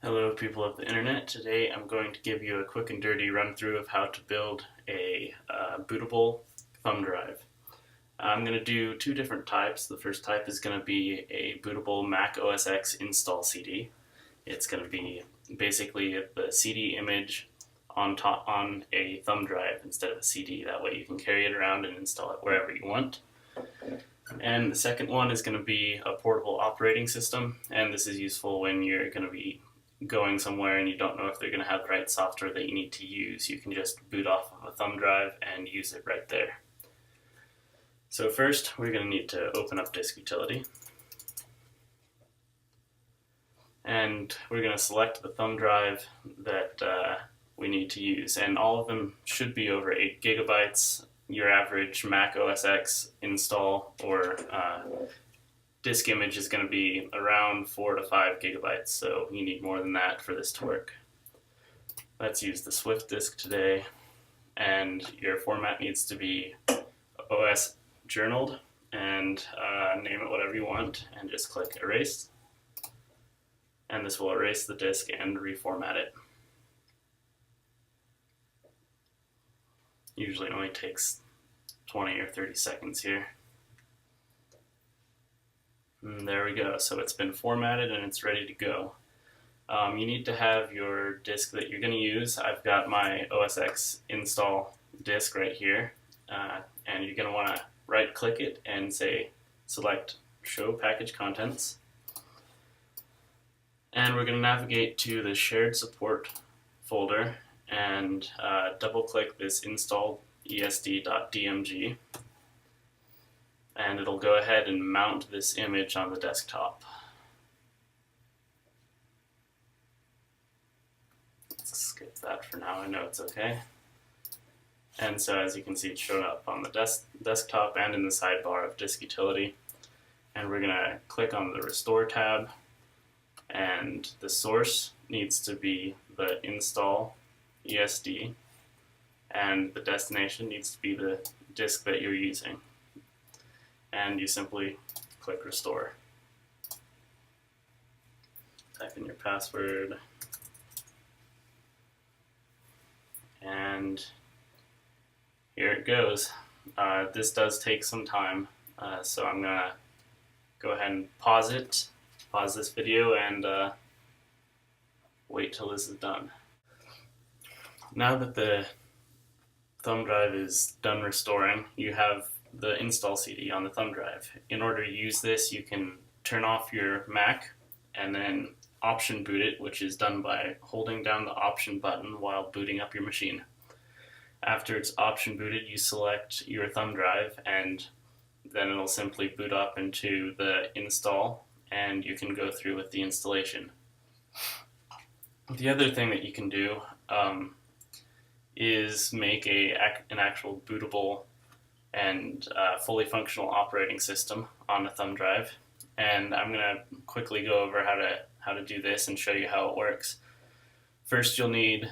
Hello people of the internet. Today I'm going to give you a quick and dirty run through of how to build a bootable thumb drive. I'm going to do two different types. The first type is going to be a bootable Mac OSX install CD. It's going to be basically the CD image on a thumb drive instead of a CD. That way you can carry it around and install it wherever you want. And the second one is going to be a portable operating system, and this is useful when you're going to be going somewhere and you don't know if they're going to have the right software that you need to use. You can just boot off of a thumb drive and use it right there. So first, we're going to need to open up Disk Utility. And we're going to select the thumb drive that we need to use. And all of them should be over 8 gigabytes. Your average Mac OSX install or disk image is going to be around 4 to 5 gigabytes, so you need more than that for this to work. Let's use the Swift disk today, and your format needs to be OS journaled, and name it whatever you want, and just click erase, and this will erase the disk and reformat it. Usually it only takes 20 or 30 seconds here. And there we go. So it's been formatted and it's ready to go. You need to have your disk that you're going to use. I've got my OSX install disk right here, and you're going to want to right click it and say select show package contents, and we're going to navigate to the shared support folder and double click this install esd.dmg, and it'll go ahead and mount this image on the desktop. Let's skip that for now, I know it's okay. And so as you can see, it's shown up on the desktop and in the sidebar of Disk Utility. And we're going to click on the Restore tab, and the source needs to be the install ESD, and the destination needs to be the disk that you're using. And you simply click Restore. Type in your password, and here it goes. This does take some time, so I'm gonna go ahead and pause this video, and wait till this is done. Now that the thumb drive is done restoring, you have the install CD on the thumb drive. In order to use this, you can turn off your Mac and then option boot it, which is done by holding down the option button while booting up your machine. After it's option booted, you select your thumb drive, and then it'll simply boot up into the install, and you can go through with the installation. The other thing that you can do is make an actual bootable and fully functional operating system on a thumb drive, and I'm going to quickly go over how to do this and show you how it works. First, you'll need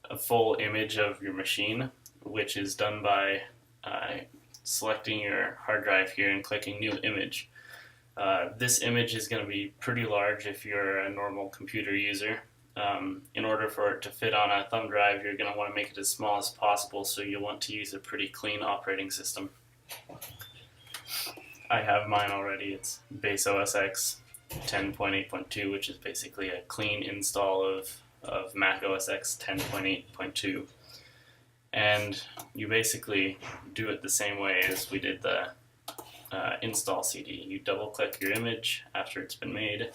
a full image of your machine, which is done by selecting your hard drive here and clicking New Image. This image is going to be pretty large if you're a normal computer user. In order for it to fit on a thumb drive, you're going to want to make it as small as possible, so you'll want to use a pretty clean operating system. I have mine already. It's base OSX 10.8.2, which is basically a clean install of Mac OSX 10.8.2. And you basically do it the same way as we did the install CD. You double click your image after it's been made.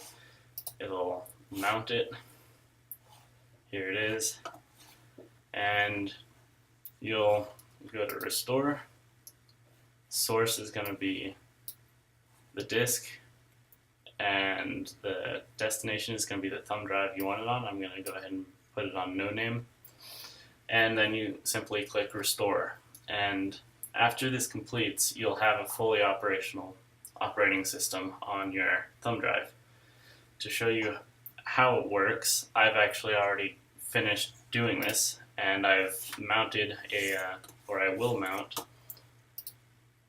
It'll mount it. Here it is, and you'll go to Restore. Source is going to be the disk, and the destination is going to be the thumb drive you want it on. I'm going to go ahead and put it on no name, and then you simply click Restore. And after this completes, you'll have a fully operational operating system on your thumb drive. To show you how it works, I've actually already finished doing this, and I've mounted I will mount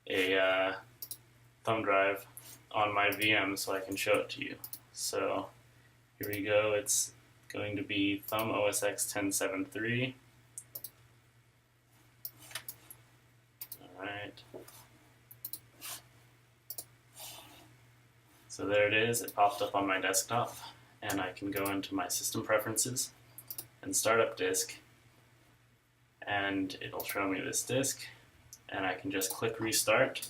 a thumb drive on my VM so I can show it to you. So here we go. It's going to be Thumb OSX 10.7.3. Alright. So there it is, it popped up on my desktop, and I can go into my system preferences and start up disk, and it'll show me this disk, and I can just click restart,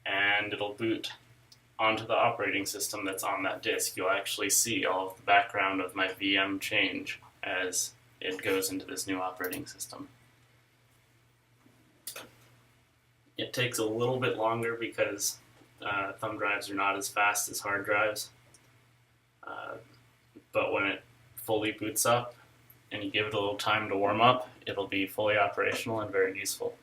and it'll boot onto the operating system that's on that disk. You'll actually see all of the background of my VM change as it goes into this new operating system. It takes a little bit longer because thumb drives are not as fast as hard drives, but when it fully boots up and you give it a little time to warm up, it'll be fully operational and very useful.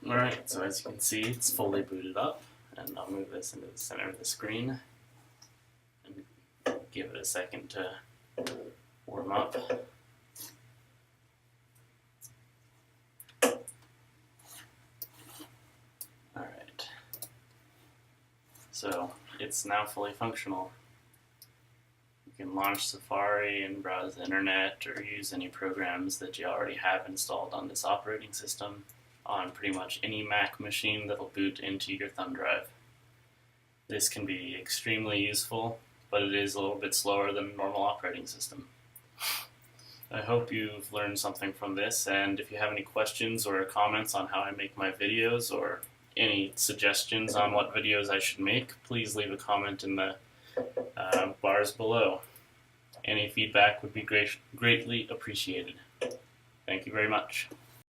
Alright, so as you can see, it's fully booted up, and I'll move this into the center of the screen and give it a second to warm up. Alright, so it's now fully functional. You can launch Safari and browse the internet or use any programs that you already have installed on this operating system on pretty much any Mac machine that'll boot into your thumb drive. This can be extremely useful, but it is a little bit slower than a normal operating system. I hope you've learned something from this, and if you have any questions or comments on how I make my videos or any suggestions on what videos I should make, please leave a comment in the bars below. Any feedback would be greatly appreciated. Thank you very much.